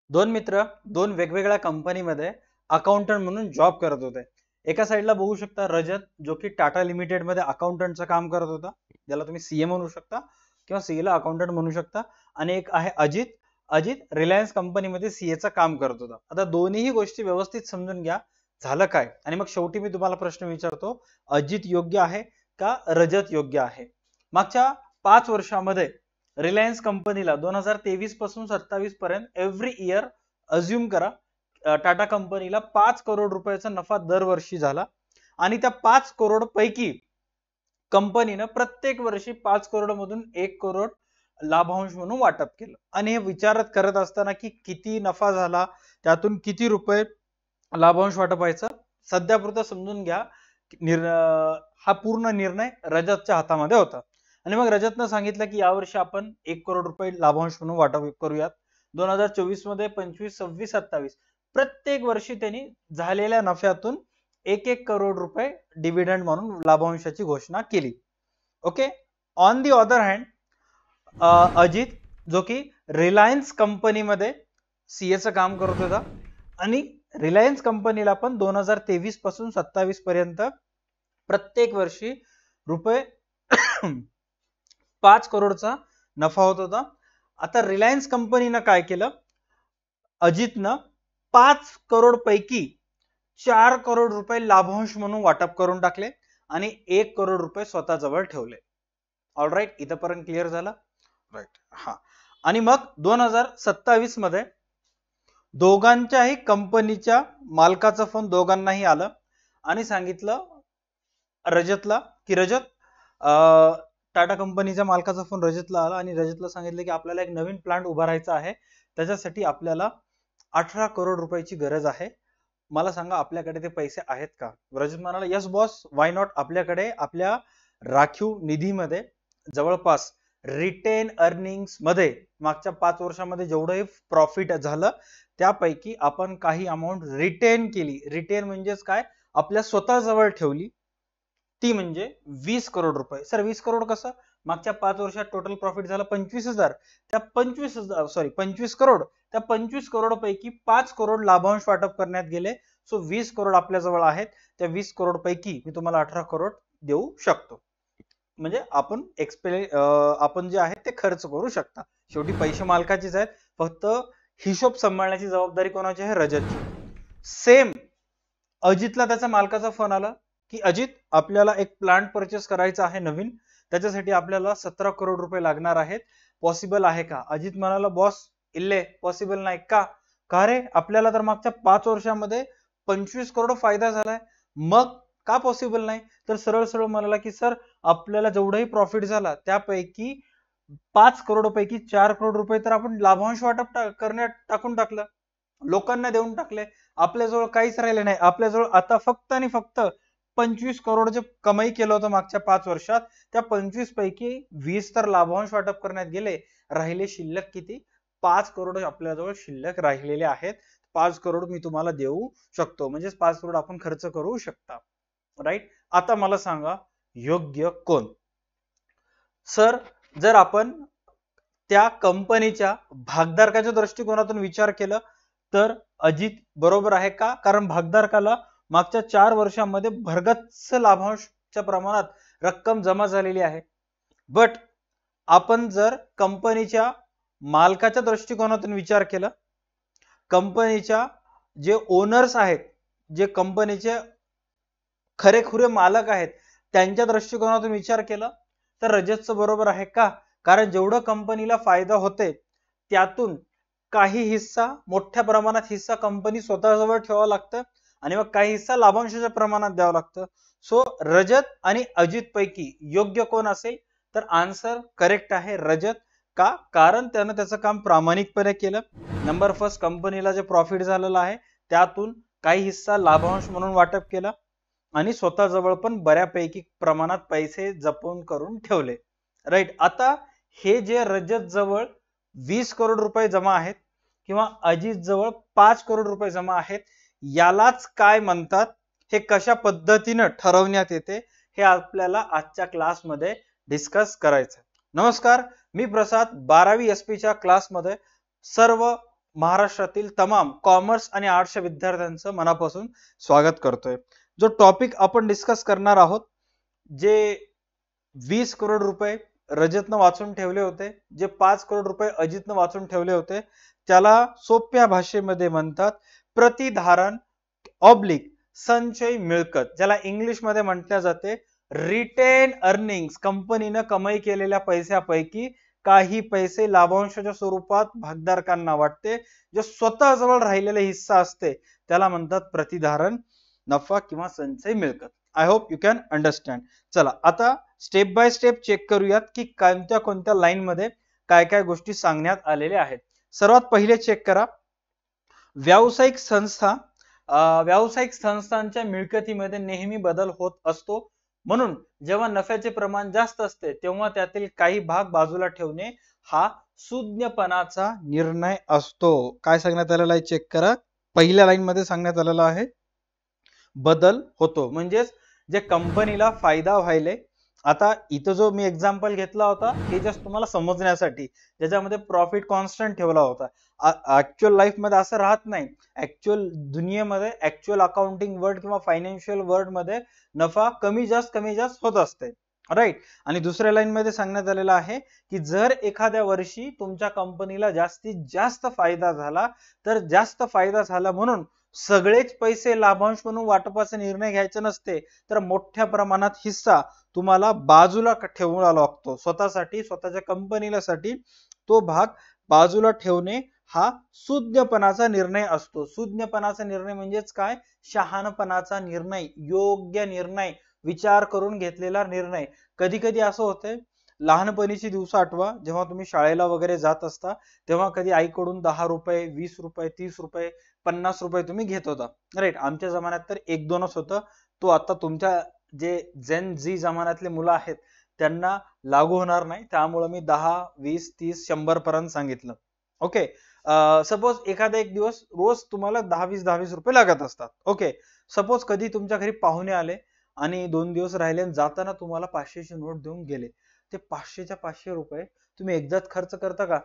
दोन मित्र दोन वेगवेगळ्या कंपनीमध्ये अकाउंटंट म्हणून जॉब करत होते. एका साईडला बघू शकता रजत, जो की टाटा लिमिटेड मध्ये अकाउंटंटचं काम करत होता, ज्याला तुम्ही सीए म्हणू शकता किंवा सीए ला अकाउंटंट म्हणू शकता. आणि एक आहे अजित. अजित रिलायन्स कंपनीमध्ये सीएचं काम करत होता. आता दोन्हीही गोष्टी व्यवस्थित समजून घ्या झालं काय, आणि मग शेवटी मी तुम्हाला प्रश्न विचारतो, अजित योग्य आहे का रजत योग्य आहे? मागच्या 5 वर्षामध्ये रिलायन्स कंपनीला 2023 पासून 27 पर्यंत एव्हरी इयर अज्युम करा, टाटा कंपनीला 5 करोड रुपयाचा नफा दरवर्षी झाला. आणि त्या 5 करोड पैकी कंपनीनं प्रत्येक वर्षी 5 करोड मधून 1 करोड लाभांश म्हणून वाटप केलं. आणि हे विचारत करत असताना की किती नफा झाला, त्यातून किती रुपये लाभांश वाटप व्हायचं, सध्यापुरतं समजून घ्या. हा पूर्ण निर्णय रजतच्या हातामध्ये होता. आणि मग रजतनं सांगितलं की यावर्षी आपण 1 करोड रुपये लाभांश म्हणून वाटप करूयात. 2024 मध्ये 25, 26, 27 प्रत्येक वर्षी त्यांनी झालेल्या नफ्यातून 1-1 करोड रुपये डिव्हिडंड म्हणून लाभांशाची घोषणा केली. Okay. On the other hand Ajit, जो की रिलायन्स कंपनीमध्ये सीएचं काम करत होता, आणि रिलायन्स कंपनीला पण 2023 पासून 27 पर्यंत प्रत्येक वर्षी रुपये 5 करोडचा नफा होत होता. आता रिलायन्स कंपनीनं काय केलं, अजितनं 5 करोड पैकी 4 करोड रुपये लाभांश म्हणून वाटप करून टाकले आणि 1 करोड रुपये स्वतः जवळ ठेवले. ऑलराईट, इथपर्यंत क्लिअर झालं? राईट. हा. आणि मग 2027 मध्ये दोघांच्याही कंपनीच्या मालकाचा फोन दोघांनाही आलं आणि सांगितलं रजतला की रजत, टाटा कंपनीच्या मालकाचा फोन रजतला आला आणि रजतला सांगितलं की आपल्याला एक नवीन प्लांट उभारायचा आहे, त्याच्यासाठी आपल्याला 18 करोड रुपयाची गरज आहे, मला सांगा आपल्याकडे ते पैसे आहेत का? रजत म्हणाला यस बॉस, वाय नॉट. आपल्याकडे आपल्या राखीव निधीमध्ये जवळपास रिटेन अर्निंग्स मध्ये मागच्या 5 वर्षामध्ये जेवढंही प्रॉफिट झालं त्यापैकी आपण काही अमाऊंट रिटेन केली. रिटेन म्हणजेच काय, आपल्या स्वतः जवळ ठेवली, ती म्हणजे 20 करोड रुपये. सर 20 करोड कसं? मागच्या 5 वर्षात टोटल प्रॉफिट झालं 25,000, त्या 25 करोड, त्या 25 करोड पैकी 5 करोड लाभांश वाटप करण्यात गेले. सो 20 करोड आपल्या जवळ आहेत, त्या 20 करोड पैकी मी तुम्हाला 18 करोड देऊ शकतो. म्हणजे आपण जे आहे ते खर्च करू शकता. शेवटी पैसे मालकाचेच आहेत, फक्त हिशोब सांभाळण्याची जबाबदारी कोणाची आहे? रजतची. सेम अजितला त्याच्या मालकाचा फोन आला की अजित, आपल्याला एक प्लांट परचेस करायचा आहे नवीन, त्याच्यासाठी आपल्याला 17 करोड रुपये लागणार आहेत, पॉसिबल आहे का? अजित म्हणाला बॉस इल्ले पॉसिबल नाही. का? का रे, आपल्याला तर मागच्या 5 वर्षामध्ये 25 करोड फायदा झालाय, मग का पॉसिबल नाही? तर सरळ सरळ म्हणाला की सर, आपल्याला जेवढाही प्रॉफिट झाला त्यापैकी 5 करोड पैकी 4 करोड रुपये तर आपण लाभांश वाटप करण्यात टाकून टाकलं, लोकांना देऊन टाकले, आपल्याजवळ काहीच राहिले नाही. आपल्याजवळ आता फक्त आणि फक्त 25 करोड जे कमाई केलं होतं मागच्या 5 वर्षात, त्या 25 पैकी 20 तर लाभांश वाटप करण्यात गेले, राहिले शिल्लक किती? 5 करोड आपल्याजवळ शिल्लक राहिलेले आहेत. 5 करोड मी तुम्हाला देऊ शकतो, म्हणजे 5 करोड आपण खर्च करू शकता. राईट. आता मला सांगा योग्य कोण? सर, जर आपण त्या कंपनीच्या भागधारकाच्या दृष्टिकोनातून विचार केला तर अजित बरोबर आहे. का? कारण भागधारकाला मागच्या 4 वर्षांमध्ये भरगच्च लाभांशच्या प्रमाणात रक्कम जमा झालेली आहे. बट आपण जर कंपनीच्या मालकाच्या दृष्टिकोनातून विचार केला, कंपनीच्या जे ओनर्स आहेत, जे कंपनीचे खरेखुरे मालक आहेत, त्यांच्या दृष्टिकोनातून विचार केला तर रजतचं बरोबर आहे. का? कारण जेवढं कंपनीला फायदा होते त्यातून काही हिस्सा, मोठ्या प्रमाणात हिस्सा कंपनी स्वतःजवळ ठेवावं लागतं आणि मग काही हिस्सा लाभांशाच्या प्रमाणात द्यावं लागतं. सो रजत आणि अजित पैकी योग्य कोण असेल? तर आन्सर करेक्ट आहे रजत. का? कारण त्यानं त्याचं काम प्रामाणिकपणे केलं. नंबर फर्स्ट, कंपनीला जे प्रॉफिट झालेलं आहे त्यातून काही हिस्सा लाभांश म्हणून वाटप केला आणि स्वतःजवळ पण बऱ्यापैकी प्रमाणात पैसे जपून करून ठेवले. राईट. आता हे जे रजत जवळ 20 करोड रुपये जमा आहेत किंवा अजित जवळ 5 करोड रुपये जमा आहेत, यालाच काय म्हणतात, हे कशा पद्धतीने ठरवण्यात येते, हे आपल्याला आजच्या क्लासमध्ये डिस्कस करायचं. नमस्कार, मी प्रसाद 12वी SP च्या क्लासमध्ये सर्व महाराष्ट्रातील तमाम कॉमर्स आणि आर्ट्सच्या विद्यार्थ्यांचं मनापासून स्वागत करतोय. जो टॉपिक आपण डिस्कस करणार आहोत, जे 20 करोड रुपये रजतनं वाचून ठेवले होते, जे 5 करोड रुपये अजितनं वाचून ठेवले होते, त्याला सोप्या भाषेमध्ये म्हणतात प्रतिधारण ऑब्लिक संचय मिळकत, ज्याला इंग्लिश मध्ये म्हटल्या जाते रिटेन अर्निंग्स. कंपनीनं कमाई केलेल्या पैशापैकी काही पैसे लाभांशाच्या स्वरूपात भागधारकांना वाटते. जे स्वतः जवळ राहिलेला हिस्सा असते त्याला म्हणतात प्रतिधारण नफा किंवा संचय मिळकत. I hope you can understand. चला आता स्टेप बाय स्टेप चेक करूयात की कोणत्या कोणत्या लाईन मध्ये काय काय गोष्टी सांगण्यात आलेल्या आहेत. सर्वात पहिले चेक करा, व्यावसायिक संस्थांच्या मिळकतीमध्ये नेहमी बदल होत असतो, म्हणून जेव्हा नफ्याचे प्रमाण जास्त असते तेव्हा त्यातील काही भाग बाजूला ठेवणे हा सुज्ञपणाचा निर्णय असतो. काय सांगण्यात आलेला आहे चेक करा, पहिल्या लाईन मध्ये सांगण्यात आलेला आहे बदल होतो, म्हणजेच जे कंपनीला फायदा व्हायले. आता इथं जो मी एक्झाम्पल घेतला होता हे जस्ट तुम्हाला समजण्यासाठी, ज्याच्यामध्ये प्रॉफिट कॉन्स्टंट ठेवला होता. ऍक्च्युअल लाईफ मध्ये असं राहत नाही. ऍक्च्युअल दुनियेमध्ये, ऍक्च्युअल अकाउंटिंग वर्ड किंवा फायनान्शियल वर्ड मध्ये नफा कमी जास्त होत असते, राईट. आणि दुसऱ्या लाईन मध्ये सांगण्यात आलेलं आहे की जर एखाद्या वर्षी तुमच्या कंपनीला जास्तीत जास्त फायदा झाला, तर जास्त फायदा झाला म्हणून सगळेच पैसे लाभांश म्हणून वाटपाचा निर्णय घ्यायचा नसते, तर मोठ्या प्रमाणात हिस्सा तुम्हाला बाजूला ठेवला लागतो स्वतःसाठी, स्वतःच्या कंपनीला साठी. तो भाग बाजूला ठेवणे हा सुज्ञपणाचा निर्णय असतो. सुज्ञपणाचा निर्णय म्हणजेच काय? शहाणपणाचा निर्णय, योग्य निर्णय, विचार करून घेतलेला निर्णय. कधी कधी असं होतंय, लहानपणीची दिवस आठवा, जेव्हा तुम्ही शाळेला वगैरे जात असता तेव्हा कधी आईकडून 10 रुपये, 20 रुपये, 30 रुपये, 50 रुपये तुम्ही घेत होता, राईट. आमच्या जमान्यात तर 1-2च होतं. तो आता तुमच्या जे जेन झी जमान्यातले मुलं आहेत त्यांना लागू होणार नाही, त्यामुळे मी 10, 20, 30, 100 पर्यंत सांगितलं. ओके. सपोज एखादा एक दिवस रोज तुम्हाला 10-20 रुपये लागत असतात. ओके. सपोज कधी तुमच्या घरी पाहुणे आले आणि 2 दिवस राहिले आणि जाताना तुम्हाला 500ची नोट देऊन गेले. ते 500च्या 500 रुपये तुम्ही एकदाच खर्च करता का?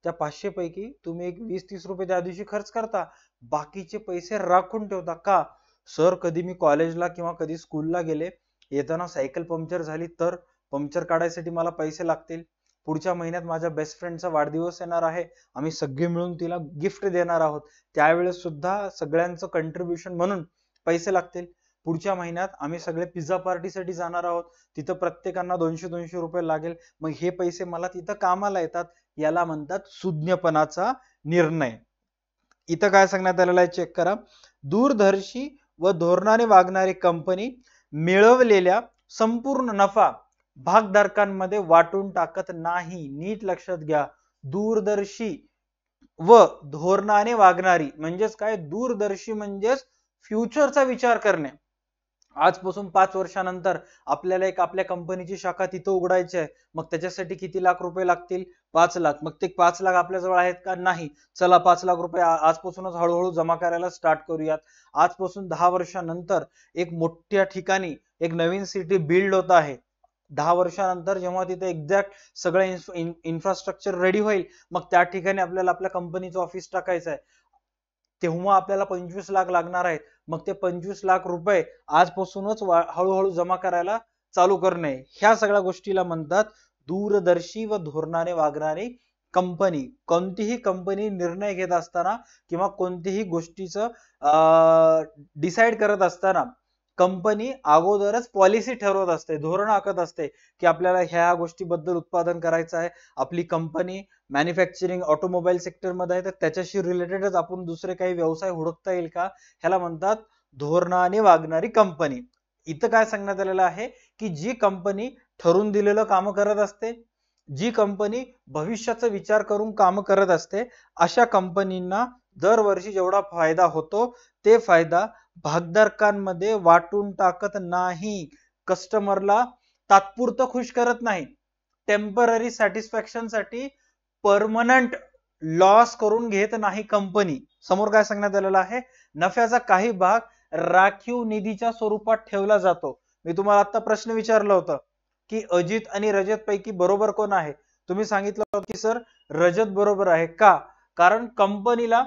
त्या 500 पैकी तुम्ही एक 20-30 रुपये त्या दिवशी खर्च करता, बाकीचे पैसे राखून ठेवता का? सर कधी मी कॉलेजला किंवा कधी स्कूलला गेले, येताना सायकल पंक्चर झाली तर पंक्चर काढायसाठी मला पैसे लागतील. पुढच्या महिन्यात माझ्या बेस्ट फ्रेंडचा वाढदिवस येणार आहे, आम्ही सगळे मिळून तिला गिफ्ट देणार आहोत, त्यावेळेस सुद्धा सगळ्यांचं कंट्रीब्युशन म्हणून पैसे लागतील. पुढच्या महिन्यात आम्ही सगळे पिझ्झा पार्टीसाठी जाणार आहोत, तिथं प्रत्येकांना 200-200 रुपये लागेल, मग हे पैसे मला तिथं कामाला येतात. याला म्हणतात सुज्ञपणाचा निर्णय. इथं काय सांगण्यात आलेलं आहे चेक करा, दूरदर्शी व धोरणाने वागणारी कंपनी मिळवलेल्या संपूर्ण नफा भागधारकांमध्ये वाटून टाकत नाही. नीट लक्षात घ्या, दूरदर्शी व धोरणाने वागणारी म्हणजेच काय? दूरदर्शी म्हणजेच फ्युचरचा विचार करणे. आजपासून 5 वर्षानंतर आपल्याला एक आपल्या कंपनीची शाखा तिथं उघडायची आहे, मग त्याच्यासाठी किती लाख रुपये लागतील? 5 लाख. मग ते 5 लाख आपल्याजवळ आहेत का? नाही. चला 5 लाख रुपये आजपासूनच हळूहळू जमा करायला स्टार्ट करूयात. आजपासून 10 वर्षानंतर एक मोठ्या ठिकाणी एक नवीन सिटी बिल्ड होत आहे. 10 वर्षानंतर जेव्हा तिथे एक्झॅक्ट सगळं इन्फ्रास्ट्रक्चर रेडी होईल, मग त्या ठिकाणी आपल्याला आपल्या कंपनीचं ऑफिस टाकायचं आहे, तेव्हा आपल्याला 25 लाख लागणार आहेत. मग ते 25 लाख रुपये आजपासूनच हळूहळू जमा करायला चालू करणे. ह्या सगळ्या गोष्टीला म्हणतात दूरदर्शी व धोरणाने वागणारी कंपनी. कोणतीही कंपनी निर्णय घेत असताना किंवा कोणतीही गोष्टीचं डिसाइड करत असताना कंपनी अगोदरच पॉलिसी ठरवत असते, धोरण आखत असते की आपल्याला ह्या गोष्टीबद्दल उत्पादन करायचं आहे. आपली कंपनी मॅन्युफॅक्चरिंग ऑटोमोबाईल सेक्टर मध्ये आहे, तर त्याच्याशी रिलेटेडच आपण दुसरे काही व्यवसाय हुडकता येईल का? ह्याला म्हणतात धोरणाने वागणारी कंपनी. इथं काय सांगण्यात आलेलं आहे की जी कंपनी ठरून दिलेलं काम करत असते, जी कंपनी भविष्याचा विचार करून काम करत असते, अशा कंपनींना दरवर्षी जेवढा फायदा होतो ते फायदा भागधारकांमध्ये वाटून टाकत नाही. कस्टमरला तात्पुरतं खुश करत नाही, टेम्पररी सॅटिस्फॅक्शन साठी परमनंट लॉस करून घेत नाही कंपनी. समोर काय सांगण्यात आलेलं आहे? नफ्याचा काही भाग राखीव निधीच्या स्वरूपात ठेवला जातो. मी तुम्हाला आता प्रश्न विचारला होता की अजित आणि रजत पैकी बरोबर कोण आहे? तुम्ही सांगितलं होतं की सर रजत बरोबर आहे. का? कारण कंपनीला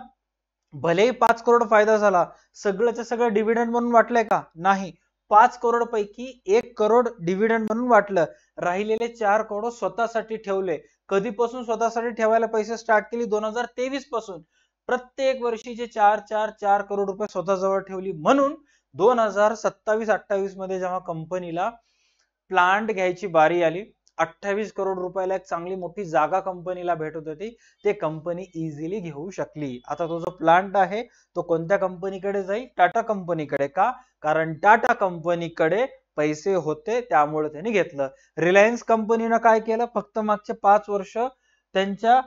भलेही 5 करोड फायदा झाला, सगळंच्या सगळं डिव्हिडंड म्हणून वाटलंय का? नाही. 5 करोड पैकी 1 करोड डिव्हिडंड म्हणून वाटलं, राहिलेले 4 करोड स्वतःसाठी ठेवले. कधीपासून स्वतःसाठी ठेवायला पैसे स्टार्ट केली? 2023 पासून. प्रत्येक वर्षीचे 4 करोड रुपये स्वतःजवळ ठेवली. म्हणून 2027-28 मध्ये जेव्हा कंपनीला प्लांट घ्यायची बारी आली, 28 करोड रुपयाला एक चांगली मोठी जागा कंपनीला भेटत होती, ते कंपनी इझिली घेऊ शकली. आता तो जो प्लांट आहे तो कोणत्या कंपनीकडे जाईल? टाटा कंपनीकडे. का? कारण टाटा कंपनीकडे पैसे होते, त्यामुळे त्यांनी घेतलं. रिलायन्स कंपनीनं काय केलं? फक्त मागचे 5 वर्ष त्यांच्या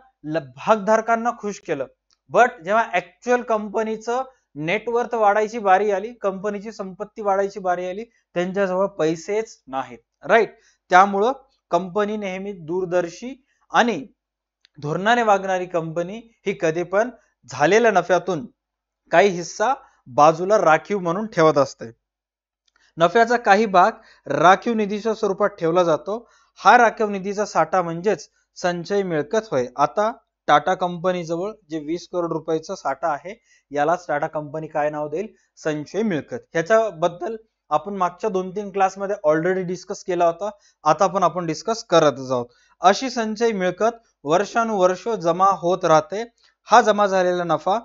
भागधारकांना खुश केलं. बट जेव्हा ऍक्च्युअल कंपनीचं नेटवर्थ वाढायची बारी आली, कंपनीची संपत्ती वाढायची बारी आली, त्यांच्याजवळ पैसेच नाहीत. राईट. त्यामुळं कंपनी नेहमी दूरदर्शी आणि धोरणाने वागणारी कंपनी ही कधी पण झालेल्या नफ्यातून काही हिस्सा बाजूला राखीव म्हणून ठेवत असते. नफ्याचा काही भाग राखीव निधीच्या स्वरूपात ठेवला जातो. हा राखीव निधीचा साठा म्हणजेच संचय मिळकत होय. आता टाटा कंपनी जवळ जे 20 करोड रुपयाचा साठा आहे, यालाच टाटा कंपनी काय नाव देईल? संचय मिळकत. ह्याच्याबद्दल आपण मागच्या 2-3 क्लासमध्ये ऑलरेडी डिस्कस केला होता, आता पण आपण डिस्कस करतच आहोत. अशी संचय मिळकत वर्षानुवर्ष जमा होत राहते. हा जमा झालेला नफा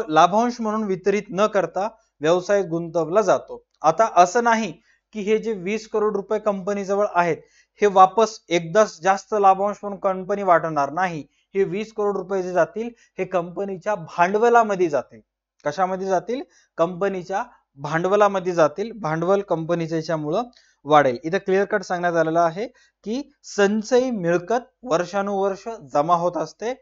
लाभांश म्हणून वितरित न करता व्यवसायात गुंतवला जातो. आता असं नाही की हे जे 20 करोड रुपये कंपनी जवळ आहेत, हे वापस एकदाच जास्त लाभांश म्हणून कंपनी वाटणार नाही. हे 20 करोड रुपये जे जातील, हे कंपनीच्या भांडवलामध्ये जातील. कशामध्ये जातील? कंपनीच्या भांडवलामध्ये जातील. भांडवल कंपनीच्या याच्यामुळं वाढेल. इथे क्लिअर कट सांगण्यात आलेलं आहे की संचयी मिळकत वर्षानुवर्ष जमा होत असते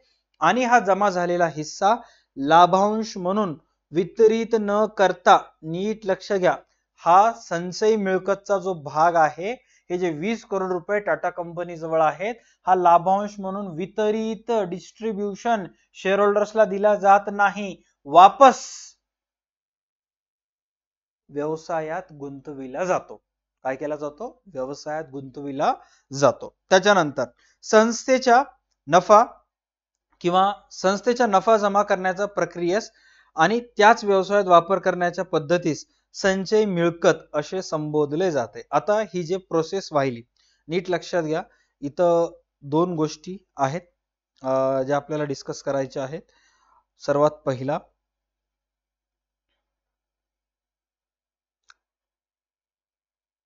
आणि हा जमा झालेला हिस्सा लाभांश म्हणून वितरित न करता, नीट लक्ष घ्या, हा संचयी मिळकतचा जो भाग आहे, हे जे 20 करोड रुपये टाटा कंपनी जवळ आहेत, हा लाभांश म्हणून वितरित, डिस्ट्रीब्युशन शेअर होल्डर्सला दिला जात नाही, वापस व्यवसायात गुंतविला जातो. काय केला जातो? व्यवसायात गुंतविला जातो. त्याच्यानंतर संस्थेच्या नफा जमा करण्याच्या प्रक्रियेस आणि त्याच व्यवसायात वापर करण्याच्या पद्धतीस संचय मिळकत असे संबोधले जाते. आता ही जे प्रोसेस वाहिली, नीट लक्षात घ्या. इथं 2 गोष्टी आहेत ज्या आपल्याला डिस्कस करायच्या आहेत. सर्वात पहिला,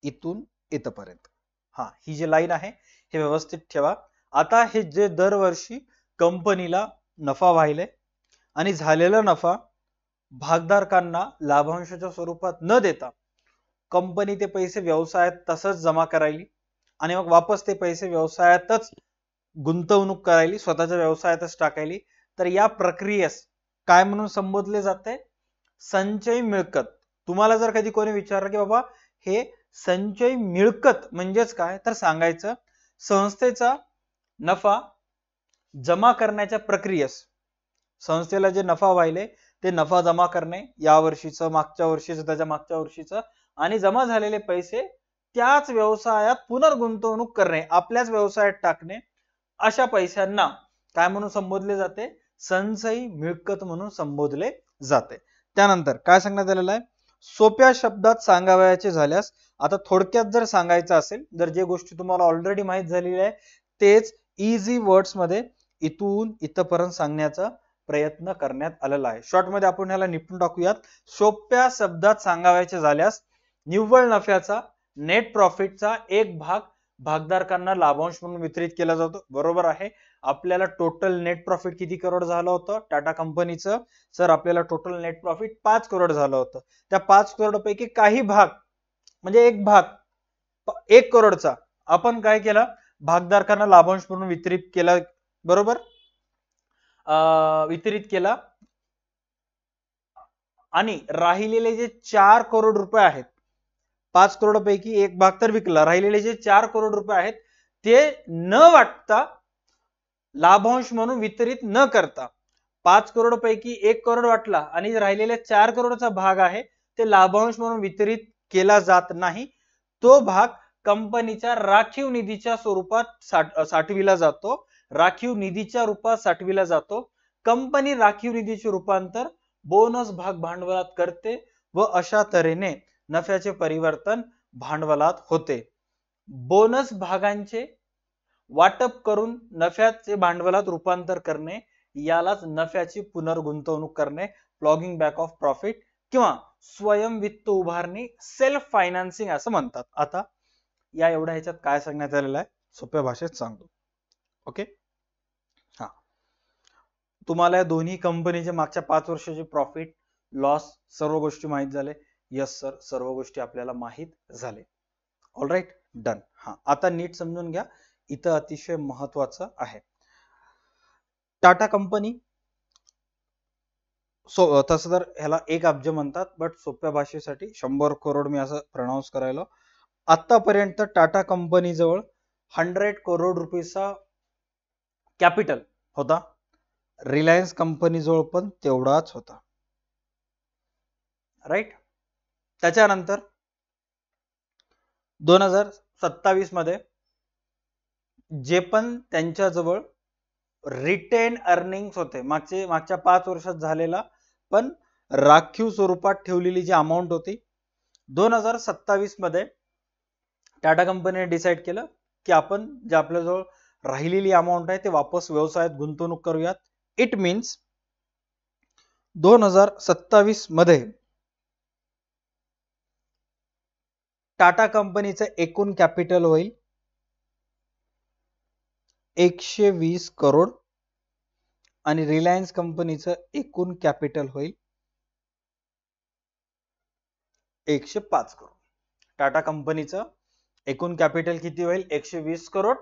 इथून इथपर्यंत, ही जी लाईन आहे हे व्यवस्थित ठेवा. आता हे जे दरवर्षी कंपनीला नफा वाहिले आणि झालेला नफा भागधारकांना लाभांशाच्या स्वरूपात न देता कंपनी ते पैसे व्यवसायात तसंच जमा करायली आणि मग वापस ते पैसे व्यवसायातच गुंतवणूक करायली, स्वतःच्या व्यवसायातच टाकायली. तर या प्रक्रियेस काय म्हणून संबोधले जाते? संचय मिळकत. तुम्हाला जर कधी कोणी विचारलं की बाबा हे संचय मिळकत म्हणजेच काय, तर सांगायचं संस्थेचा नफा जमा करण्याच्या प्रक्रियेस, संस्थेला जे नफा व्हायले ते नफा जमा करणे, या वर्षीचं, मागच्या वर्षीचं, त्याच्या मागच्या वर्षीचं, आणि जमा झालेले पैसे त्याच व्यवसायात पुनर्गुंतवणूक करणे, आपल्याच व्यवसायात टाकणे, अशा पैशांना काय म्हणून संबोधले जाते? संचयी मिळकत म्हणून संबोधले जाते. त्यानंतर काय सांगण्यात आलेलं आहे? सोप्या शब्दात सांगावयाचे झाल्यास, आता थोडक्यात जर सांगायचं असेल, जर जे गोष्टी तुम्हाला ऑलरेडी माहित झालेली आहे तेच इझी वर्ड्स मध्ये इथून इथपर्यंत सांगण्याचा प्रयत्न करण्यात आलेला आहे. शॉर्ट मध्ये आपण ह्याला निपटून टाकूयात. सोप्या शब्दात सांगावयाचे झाल्यास, निव्वळ नफ्याचा, नेट प्रॉफिटचा एक भाग भागधारकांना लाभांश म्हणून वितरित केला जातो. बरोबर आहे. आपल्याला टोटल नेट प्रॉफिट किती करोड झालं होतं टाटा कंपनीचं? सर आपल्याला टोटल नेट प्रॉफिट 5 करोड झालं होतं. त्या 5 करोड पैकी काही भाग, म्हणजे एक भाग 1 करोडचा आपण काय केला? भागधारकांना लाभांश म्हणून वितरित केला. बरोबर, वितरित केला. आणि राहिलेले जे 4 करोड रुपये आहेत, 5 करोड पैकी एक भाग तर विकला, राहिलेले जे 4 करोड रुपये आहेत ते न वाटता, लाभांश म्हणून वितरित न करता, 5 करोड पैकी 1 करोड वाटला आणि राहिलेले 4 करोडचा भाग आहे ते लाभांश म्हणून वितरित केला जात नाही. तो भाग कंपनीच्या राखीव निधीच्या स्वरूपात साठविला जातो. राखीव निधीच्या रूपात साठविला जातो. कंपनी राखीव निधीचे रूपांतर बोनस भाग भांडवलात करते व अशा तऱ्हेने नफ्याचे परिवर्तन भांडवलात होते. बोनस भागांचे वाटप करून नफ्याचे भांडवलात रूपांतर करणे यालाच नफ्याची पुनर्गुंतवणूक करणे, प्लॉगिंग बॅक ऑफ प्रॉफिट किंवा स्वयं वित्त उभारणी, सेल्फ फायनान्सिंग असं म्हणतात. आता या एवढ्या ह्याच्यात काय सांगण्यात आलेलं आहे सोप्या भाषेत सांगतो. ओके, हा, तुम्हाला या दोन्ही कंपनीचे मागच्या 5 वर्षाचे प्रॉफिट लॉस सर्व गोष्टी माहित झाले? यस सर, सर्व गोष्टी आपल्याला माहित झाले. All right, done. हा, आता नीट समजून घ्या, इथं अतिशय महत्वाचं आहे. टाटा कंपनी तसं तर ह्याला 1 अब्ज म्हणतात, बट सोप्या भाषेसाठी 100 करोड मी असं प्रोनाउन्स करायला. आतापर्यंत टाटा कंपनी जवळ 100 करोड रुपयेचा कॅपिटल होता. रिलायन्स कंपनी जवळ पण तेवढाच होता. राईट. त्याच्यानंतर 2027 मध्ये जे पण त्यांच्या जवळ रिटेन अर्निंग्स होते, मागच्या 5 वर्षात झालेला पण राखीव स्वरूपात ठेवलेली जी अमाऊंट होती, 2027 मध्ये टाटा कंपनीने डिसाइड केलं की आपण जे आपल्याजवळ राहिलेली अमाऊंट आहे ते वापस व्यवसायात गुंतवणूक करूयात. इट मीन्स 2027 मध्ये टाटा कंपनीचं एकूण कॅपिटल होईल 120 करोड आणि रिलायन्स कंपनीचं एकूण कॅपिटल होईल 105 करोड. टाटा कंपनीचं एकूण कॅपिटल किती होईल? 120 करोड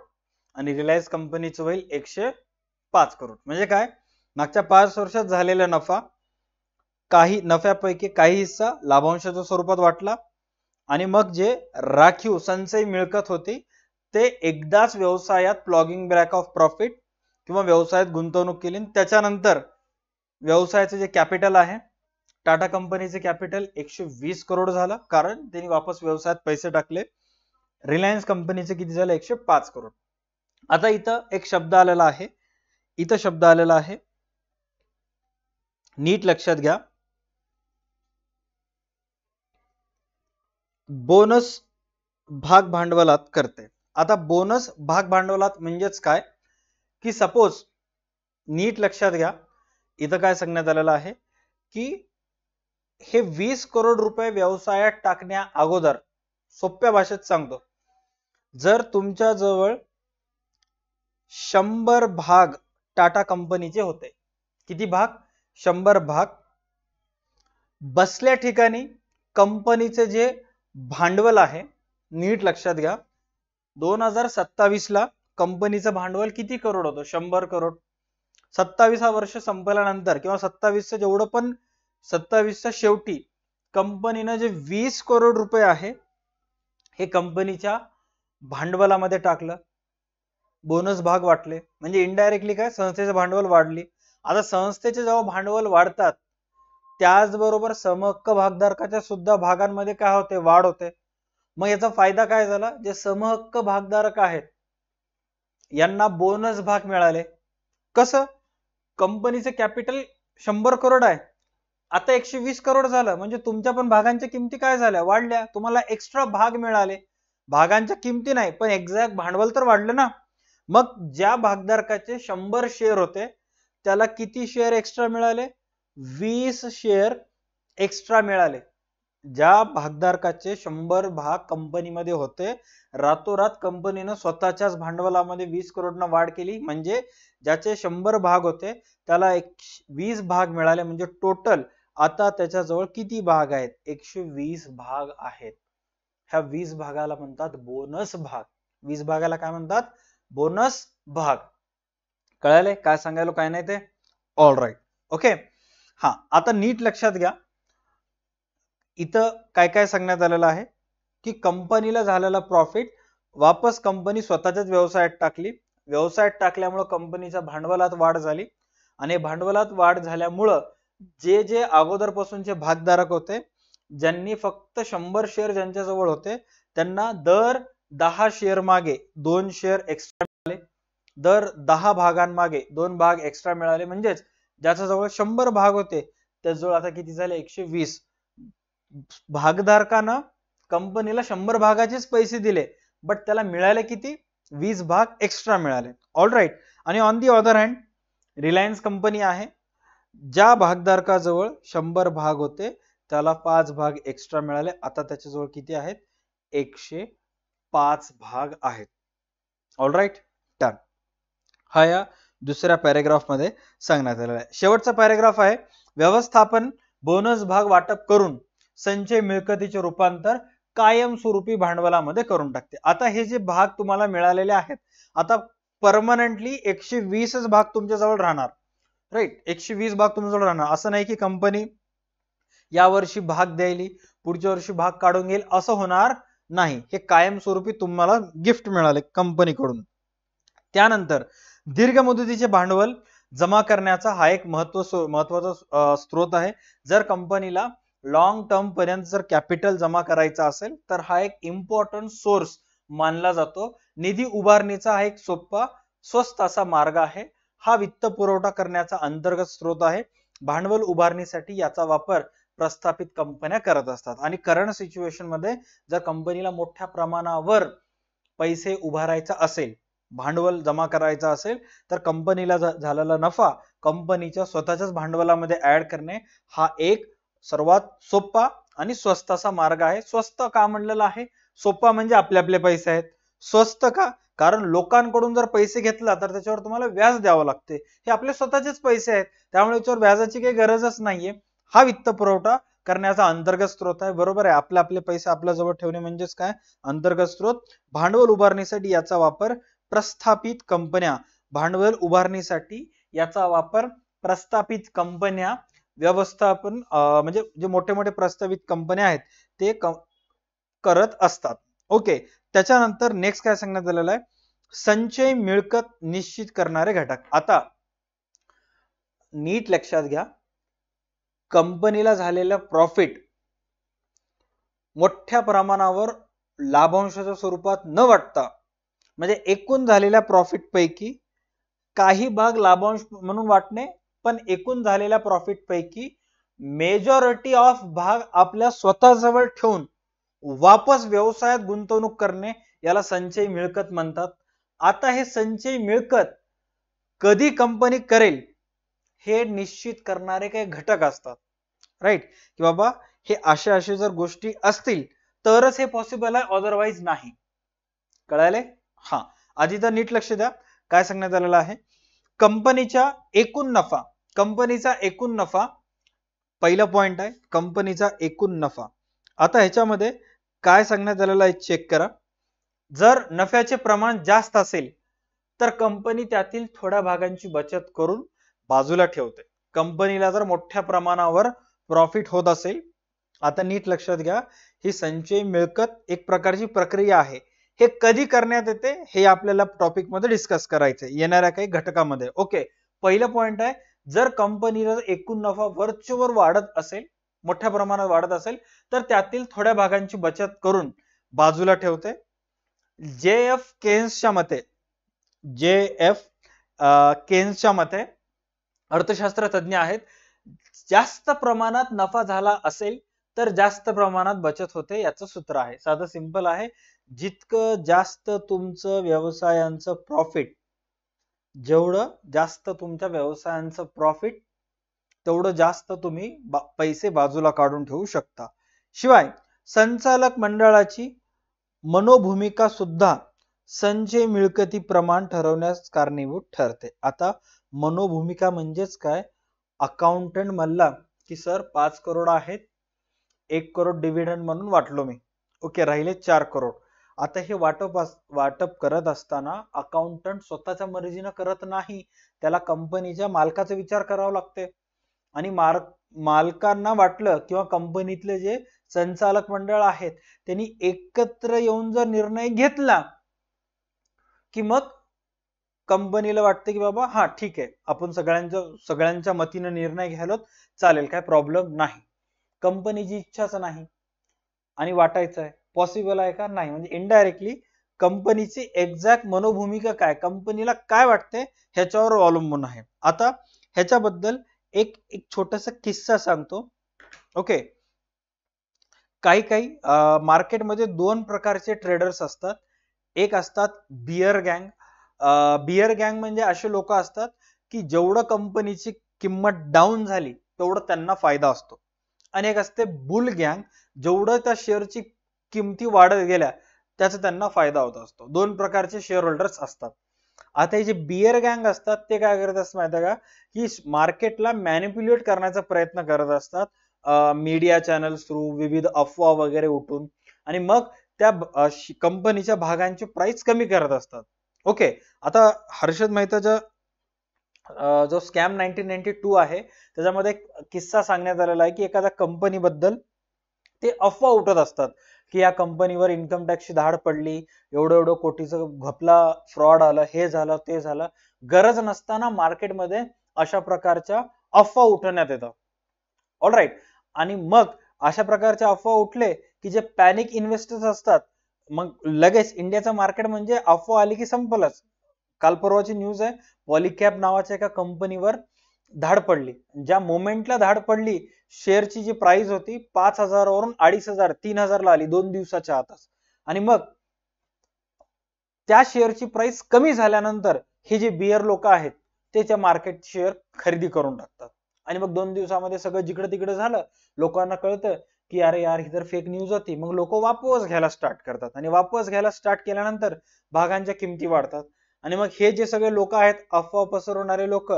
आणि रिलायन्स कंपनीचं होईल 105 करोड. म्हणजे काय, मागच्या 5 वर्षात झालेला नफा, काही नफ्यापैकी काही हिस्सा लाभांशाच्या स्वरूपात वाटला आणि मग जे राखीव संचयी मिळकत होती ते एकदाच व्यवसायात प्लॉगिंग बॅक ऑफ प्रॉफिट किंवा व्यवसायात गुंतवणूक केली. त्याच्यानंतर व्यवसायाचे जे कॅपिटल आहे, टाटा कंपनीचे कॅपिटल 120 करोड झालं कारण त्यांनी वापस व्यवसायात पैसे टाकले. रिलायन्स कंपनीचे किती झालं? 105 करोड. आता इथं एक शब्द आलेला आहे, नीट लक्षात घ्या, बोनस भाग भांडवलात करते. आता बोनस भाग भांडवलात म्हणजेच काय की सपोज, नीट लक्षात घ्या, इथं काय सांगण्यात आलेलं आहे की हे 20 करोड रुपये व्यवसायात टाकण्या अगोदर, सोप्या भाषेत सांगतो, जर तुमच्या जवळ 100 भाग टाटा कंपनीचे होते, किती भाग? 100 भाग. बसल्या ठिकाणी कंपनीचे जे भांडवल आहे, नीट लक्षात घ्या, 2027 ला कंपनीचं भांडवल किती करोड होतं? 100 करोड. 27 वर्ष संपल्यानंतर किंवा 27चं जेवढं पण 27च्या शेवटी कंपनीनं जे 20 करोड रुपये आहे हे कंपनीच्या भांडवलामध्ये टाकलं, बोनस भाग वाटले, म्हणजे इनडायरेक्टली काय, संस्थेचे भांडवल वाढली. आता संस्थेचे जेव्हा भांडवल वाढतात त्याचबरोबर समहक्क भागधारकाच्या सुद्धा भागांमध्ये काय होते? वाढ होते. मग याचा फायदा काय झाला? जे समहक्क भागधारक आहेत यांना बोनस भाग मिळाले. कसं? कंपनीचे कॅपिटल 100 करोड आहे, आता 120 करोड झालं, म्हणजे तुमच्या पण भागांच्या किमती काय झाल्या? वाढल्या. तुम्हाला एक्स्ट्रा भाग मिळाले. भागांच्या किमती नाही पण एक्झॅक्ट भांडवल तर वाढलं ना. मग ज्या भागधारकाचे 100 शेअर होते त्याला किती शेअर एक्स्ट्रा मिळाले? 20 शेअर एक्स्ट्रा मिळाले. ज्या भागधारकाचे 100 भाग कंपनीमध्ये होते, रातोरात कंपनीनं स्वतःच्याच भांडवलामध्ये 20 करोडनं वाढ केली, म्हणजे ज्याचे 100 भाग होते त्याला 20 भाग मिळाले. म्हणजे टोटल आता त्याच्याजवळ किती भाग आहेत? 120 भाग आहेत. ह्या 20 भागाला म्हणतात बोनस भाग. 20 भागाला काय म्हणतात? बोनस भाग. कळाले काय सांगायला? काय नाही ते. All right, okay. हा, आता नीट लक्षात घ्या, इथं काय काय सांगण्यात आलेलं आहे की कंपनीला झालेला प्रॉफिट वापस कंपनी स्वतःच्याच व्यवसायात टाकली. व्यवसायात टाकल्यामुळे कंपनीच्या भांडवलात वाढ झाली आणि भांडवलात वाढ झाल्यामुळं जे जे अगोदरपासूनचे भागधारक होते, ज्यांनी फक्त 100 शेअर ज्यांच्या जवळ होते, त्यांना दर 10 शेअर मागे 2 शेअर एक्स्ट्रा मिळाले, दर 10 भागांमागे 2 भाग एक्स्ट्रा मिळाले. म्हणजेच ज्याच्या जवळ 100 भाग होते त्याजवळ आता किती झाले 120. भागधारकानं कंपनीला 100 भागाचेच पैसे दिले बट त्याला मिळाले किती 20 भाग एक्स्ट्रा मिळाले. All right. आणि on the other hand Reliance company आहे, ज्या भागधारकाजवळ 100 भाग होते त्याला 5 भाग एक्स्ट्रा मिळाले. आता त्याच्याजवळ किती आहेत 105 भाग आहेत. All right. डन. हा या दुसऱ्या पॅरेग्राफ मध्ये सांगण्यात आलेला आहे. शेवटचा पॅरेग्राफ आहे व्यवस्थापन बोनस भाग वाटप करून संचय मिळकतीचे रूपांतर कायमस्वरूपी भांडवलामध्ये करून टाकते. आता हे जे भाग तुम्हाला मिळालेले आहेत आता परमनंटली 120च भाग तुमच्या जवळ राहणार. राईट. 120 भाग तुमच्या जवळ राहणार. असं नाही की कंपनी या वर्षी भाग द्यायली पुढच्या वर्षी भाग काढून घेईल असं होणार नाही. हे कायमस्वरूपी तुम्हाला गिफ्ट मिळाले कंपनीकडून. त्यानंतर दीर्घ मुदतीचे भांडवल जमा करण्याचा हा एक महत्वाचा स्रोत आहे. जर कंपनीला लॉंग टर्म पर्यंत जर कॅपिटल जमा करायचा असेल तर हा एक इम्पॉर्टंट सोर्स मानला जातो. निधी उभारणीचा हा एक सोपा स्वस्त असा मार्ग आहे. हा वित्त पुरवठा करण्याचा अंतर्गत स्रोत आहे. भांडवल उभारणीसाठी याचा वापर प्रस्थापित कंपन्या करत असतात. आणि करंट सिच्युएशन मध्ये जर कंपनीला मोठ्या प्रमाणावर पैसे उभारायचा असेल, भांडवल जमा करायचा असेल तर कंपनीला झालेला नफा कंपनीच्या स्वतःच्याच भांडवलामध्ये ऍड करणे हा एक सर्वात सोपा आणि स्वस्त असा मार्ग आहे. स्वस्त का म्हणलेला आहे? सोपा म्हणजे आपले आपले पैसे आहेत. स्वस्त का? कारण लोकांकडून जर पैसे घेतला तर त्याच्यावर तुम्हाला व्याज द्यावं लागते. हे आपले स्वतःचेच पैसे आहेत त्यामुळे याच्यावर व्याजाची काही गरजच नाहीये. हा वित्त पुरवठा करण्याचा अंतर्गत स्रोत आहे. बरोबर आहे. आपले आपले पैसे आपल्या जवळ ठेवणे म्हणजेच काय? अंतर्गत स्रोत. भांडवल उभारणीसाठी याचा वापर प्रस्थापित कंपन्या, भांडवल उभारणीसाठी याचा वापर प्रस्थापित कंपन्या, व्यवस्थापन म्हणजे जे मोठे मोठे प्रस्तावित कंपन्या आहेत ते करत असतात. ओके. त्याच्यानंतर नेक्स्ट काय सांगण्यात आलेलं आहे? संचय मिळकत निश्चित करणारे घटक. आता नीट लक्षात घ्या, कंपनीला झालेला प्रॉफिट मोठ्या प्रमाणावर लाभांशाच्या स्वरूपात न वाटता म्हणजे एकूण झालेल्या प्रॉफिट पैकी काही भाग लाभांश म्हणून वाटणे, पण एकूण झालेल्या प्रॉफिट पैकी मेजॉरिटी ऑफ भाग आपल्या स्वतःजवळ ठेवून वापस व्यवसायात गुंतवणूक करणे याला संचय मिळकत म्हणतात. आता हे संचय मिळकत कधी कंपनी करेल हे निश्चित करणारे काही घटक असतात. राईट. की बाबा हे असे जर गोष्टी असतील तरच हे पॉसिबल आहे, अदरवाइज नाही. कळाले? हा. आधी तर नीट लक्ष द्या काय सांगण्यात आलेलं आहे. कंपनीचा एकूण नफा पहिला पॉइंट आहे, कंपनीचा एकूण नफा. आता ह्याच्यामध्ये काय सांगण्यात आलेलं आहे चेक करा. जर नफ्याचे प्रमाण जास्त असेल तर कंपनी त्यातील थोड्या भागांची बचत करून बाजूला ठेवते. कंपनीला जर मोठ्या प्रमाणावर प्रॉफिट होत असेल, आता नीट लक्षात घ्या, ही संचय मिळकत एक प्रकारची प्रक्रिया आहे. हे कधी करण्यात येते हे आपल्याला टॉपिक मध्ये डिस्कस करायचंय येणाऱ्या काही घटकामध्ये. ओके. पहिलं पॉइंट आहे, जर कंपनीला एकूण नफा वरचेवर वाढत असेल, मोठ्या प्रमाणात वाढत असेल तर त्यातील थोड्या भागांची बचत करून बाजूला ठेवते. जे.एफ. केन्सच्या मते अर्थशास्त्र तज्ञ आहेत, जास्त प्रमाणात नफा झाला असेल तर जास्त प्रमाणात बचत होते. याचं सूत्र आहे साधं सिंपल आहे. जितकं जास्त तुमचं व्यवसायांचं प्रॉफिट, जेवढं जास्त तुमच्या व्यवसायांचं प्रॉफिट तेवढं जास्त तुम्ही पैसे बाजूला काढून ठेवू शकता. शिवाय संचालक मंडळाची मनोभूमिका सुद्धा संचय मिळकती प्रमाण ठरवण्यास कारणीभूत ठरते. आता मनोभूमिका म्हणजेच काय? अकाउंटंट म्हणला की सर 5 करोड आहेत, 1 करोड डिव्हिडंड म्हणून वाटलो मी. ओके, राहिले 4 करोड. आता हे वाटप करत असताना अकाउंटंट स्वतःच्या मर्जीने करत नाही, त्याला कंपनीच्या मालकाचा विचार करावा लागते. आणि मालकांना वाटलं किंवा कंपनीतले जे संचालक मंडळ आहेत त्यांनी एकत्र येऊन जर निर्णय घेतला की मग कंपनीला वाटते की बाबा हा ठीक आहे, आपण सगळ्यांच्या मतीने निर्णय घ्यायला चालेल, काय प्रॉब्लेम नाही. कंपनीची इच्छाच नाही आणि वाटायचं आहे, पॉसिबल आहे का? नाही. म्हणजे इनडायरेक्टली कंपनीची एक्झॅक्ट मनोभूमिका काय, कंपनीला काय वाटते ह्याच्यावर अवलंबून आहे. आता ह्याच्याबद्दल एक एक छोटासा किस्सा सांगतो. ओके, काही मार्केटमध्ये दोन प्रकारचे ट्रेडर्स असतात. एक असतात बियर गँग. बियर गँग म्हणजे असे लोक असतात की जेवढं कंपनीची किंमत डाऊन झाली तेवढं त्यांना फायदा असतो. आणि एक असते बुल गँग, जेवढं त्या शेअरची किमती वाढत गेल्या त्याचा त्यांना फायदा होत असतो. दोन प्रकारचे शेअर होल्डर्स असतात. आता हे जे बियर गँग असतात ते काय करत असतात माहिती आहे का, की मार्केटला मॅनिप्युलेट करण्याचा प्रयत्न करत असतात, मीडिया चॅनल्स थ्रू विविध अफवा वगैरे उठून, आणि मग त्या कंपनीच्या भागांची प्राइस कमी करत असतात. ओके, आता हर्षद मेहताच्या जो स्कॅम 1992 आहे त्याच्यामध्ये एक किस्सा सांगण्यात आलेला आहे की एखाद्या कंपनी बद्दल ते अफवा उठत असतात की या कंपनीवर इन्कम टॅक्सची धाड पडली, एवढं एवढं कोटीचं घपला, फ्रॉड आलं, हे झालं ते झालं. गरज नसताना मार्केटमध्ये अशा प्रकारच्या अफवा उठवण्यात येतात. All right. आणि मग अशा प्रकारच्या अफवा उठले की जे पॅनिक इन्व्हेस्टर्स असतात, मग लगेच इंडियाचं मार्केट म्हणजे अफवा आली की संपलंच. काल परवाची न्यूज आहे, पॉलिकॅब नावाच्या एका कंपनीवर धाड पडली. ज्या मोमेंटला धाड पडली, शेअरची जी प्राइस होती 5,000 वरून 2,500 3,000 ला आली 2 दिवसाच्या आतच. आणि मग त्या शेअरची प्राइस कमी झाल्यानंतर हे जे बियर लोक आहेत ते त्या मार्केट शेअर खरेदी करून टाकतात. आणि मग 2 दिवसामध्ये सगळं जिकडे तिकडे झालं, लोकांना कळतं की अरे यार ही तर फेक न्यूज होती. मग लोक वापस घ्यायला स्टार्ट करतात, आणि वापस घ्यायला स्टार्ट केल्यानंतर भागांच्या किमती वाढतात. आणि मग हे जे सगळे लोक आहेत, अफवा पसरवणारे लोक,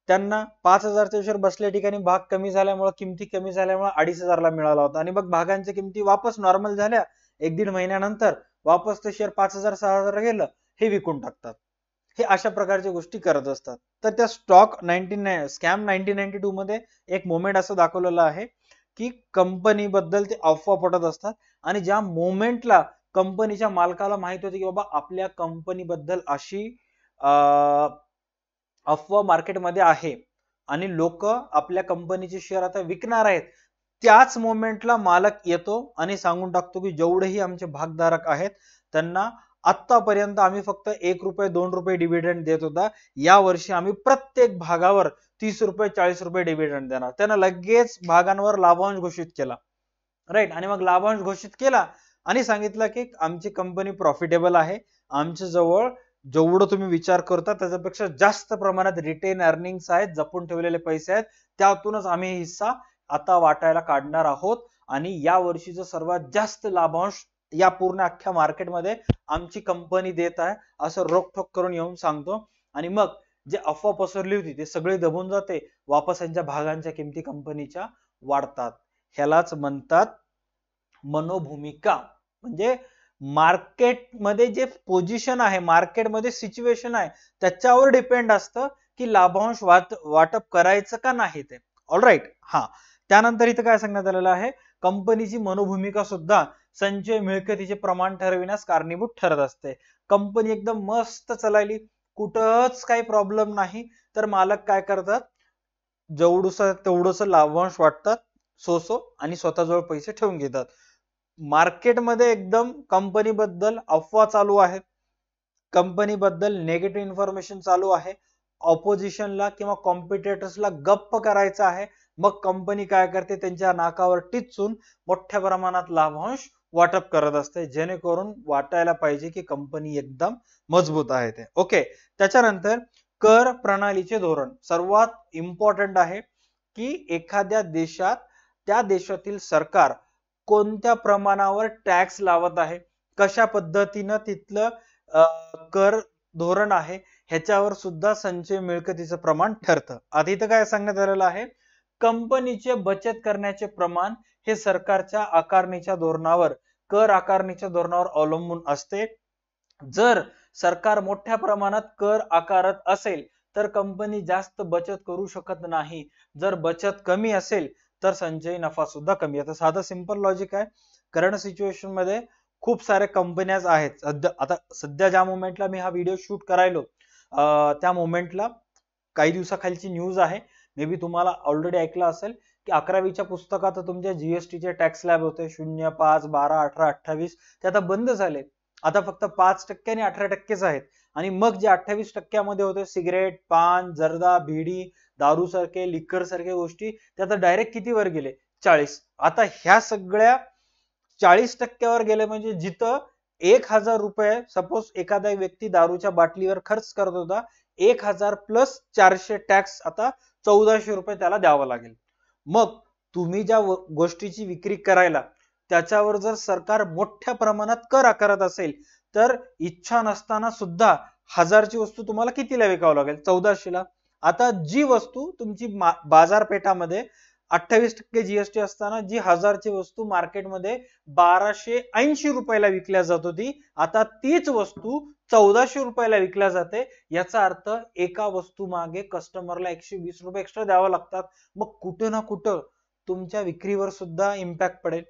त्यांना 5,000च्या शेअर बसल्या ठिकाणी भाग कमी झाल्यामुळे, किमती कमी झाल्यामुळे 2,500 ला मिळाला होता. आणि मग भागांच्या किमती वापस नॉर्मल झाल्या, 1-1.5 महिन्यानंतर वापस ते शेअर 5,000 6,000 गेलं, हे विकून टाकतात. हे अशा प्रकारच्या गोष्टी करत असतात. तर त्या स्कॅम 1992 मध्ये एक मोमेंट असं दाखवलेलं आहे की कंपनी बद्दल ते अफवा पटत असतात, आणि ज्या मोमेंटला कंपनीच्या मालकाला माहित होते की बाबा आपल्या कंपनी बद्दल अशी अफवा मार्केटमध्ये आहे आणि लोक आपल्या कंपनीचे शेअर आता विकणार आहेत, त्याच मोमेंटला मालक येतो आणि सांगून टाकतो की जेवढेही आमचे भागधारक आहेत त्यांना आतापर्यंत आम्ही फक्त 1 रुपये 2 रुपये डिव्हिडंड देत होता, या वर्षी आम्ही प्रत्येक भागावर 30 रुपये 40 रुपये डिव्हिडंड देणार. त्यांना लगेच भागांवर लाभांश घोषित केला. राईट. आणि मग लाभांश घोषित केला आणि सांगितलं की आमची कंपनी प्रॉफिटेबल आहे, आमच्या जवळ जेवढं तुम्ही विचार करता त्याच्यापेक्षा जास्त प्रमाणात रिटेन अर्निंग्स आहेत, जपून ठेवलेले पैसे आहेत, त्यातूनच आम्ही हिस्सा आता वाटायला काढणार आहोत. आणि या वर्षीचं सर्वात जास्त लाभांश या पूर्ण अख्ख्या मार्केटमध्ये आमची कंपनी देत आहे, असं रोखठोक करून येऊन सांगतो. आणि मग जे अफवा पसरली होती ते सगळे दबून जाते, वापस यांच्या भागांच्या किमती कंपनीच्या वाढतात. ह्यालाच म्हणतात मनोभूमिका. म्हणजे मार्केटमध्ये जे पोझिशन आहे, मार्केटमध्ये सिच्युएशन आहे, त्याच्यावर डिपेंड असतं की लाभांश वाटप करायचं का नाही ते. ऑलराईट. हा, त्यानंतर इथं काय सांगण्यात आलेलं आहे, कंपनीची मनोभूमिका सुद्धा संचय मिळकतीचे प्रमाण ठरविण्यास कारणीभूत ठरत असते. कंपनी एकदम मस्त चालली, कुठंच काही प्रॉब्लेम नाही, तर मालक काय करतात, जेवढंसं तेवढंसं लाभांश वाटतात सो आणि स्वतःजवळ पैसे ठेवून घेतात. मार्केटमध्ये एकदम कंपनी बद्दल अफवा चालू आहेत, कंपनी बद्दल नेगेटिव्ह इन्फॉर्मेशन चालू आहे, ऑपोजिशनला किंवा कॉम्पिटिटर्सला गप्प करायचं आहे, मग कंपनी काय करते, त्यांच्या नाकावर टिचून मोठ्या प्रमाणात लाभांश वाटप करत असते, जेणेकरून वाटायला पाहिजे की कंपनी एकदम मजबूत आहे ते. ओके, त्याच्यानंतर कर प्रणालीचे धोरण सर्वात इम्पॉर्टंट आहे की एखाद्या देशात त्या देशातील सरकार कोणत्या प्रमाणावर टॅक्स लावत आहे, कशा पद्धतीनं तिथलं कर धोरण आहे, ह्याच्यावर सुद्धा संचय मिळकतीचं प्रमाण ठरतं. आता इथं काय सांगण्यात आलेलं आहे, कंपनीचे बचत करण्याचे प्रमाण हे सरकारच्या आकारणीच्या धोरणावर, कर आकारणीच्या धोरणावर अवलंबून असते. जर सरकार मोठ्या प्रमाणात कर आकारत असेल तर कंपनी जास्त बचत करू शकत नाही, जर बचत कमी असेल तर संचयी नफा सुद्धा कमी. आता साधं सिंपल लॉजिक आहे. करंट सिच्युएशन मध्ये खूप सारे कंपन्याज आहेत. आता सध्या ज्या मोमेंटला मी हा व्हिडिओ शूट करायलो, त्या मोमेंटला काही दिवसाखालची न्यूज आहे, मे बी तुम्हाला ऑलरेडी ऐकलं असेल की 11वीच्या पुस्तकात तुमच्या जीएसटीचे टॅक्स स्लॅब होते 0, 5, 12, 18, 28, ते आता बंद झाले. आता फक्त 5% आणि 18% आहेत. आणि मग जे 28% होते सिगरेट, पान, जर्दा, बिडी, दारू सारखे, लिकर सारख्या गोष्टी, ते आता डायरेक्ट कितीवर गेले? 40. आता ह्या सगळ्या 40%वर गेले, म्हणजे जिथं 1,000 रुपये सपोज एखादा व्यक्ती दारूच्या बाटलीवर खर्च करत होता, 1,000 प्लस 400 टॅक्स, आता 1,400 रुपये त्याला द्यावं लागेल. मग तुम्ही ज्या गोष्टीची विक्री करायला त्याच्यावर जर सरकार मोठ्या प्रमाणात कर आकारत असेल, तर इच्छा नसताना सुद्धा 1,000ची वस्तू तुम्हाला कितीला विकावं लागेल? 1,400ला. आता जी वस्तू तुमची बाजारपेठामध्ये 28% जीएसटी असताना जी 1,000ची वस्तू मार्केटमध्ये 1,280 रुपयाला विकल्या जात होती, आता तीच वस्तू 1,400 रुपयाला विकल्या जाते. याचा अर्थ एका वस्तू मागे कस्टमरला 120 रुपये एक्स्ट्रा द्यावं लागतात. मग कुठं ना कुठं तुमच्या विक्रीवर सुद्धा इम्पॅक्ट पडेल,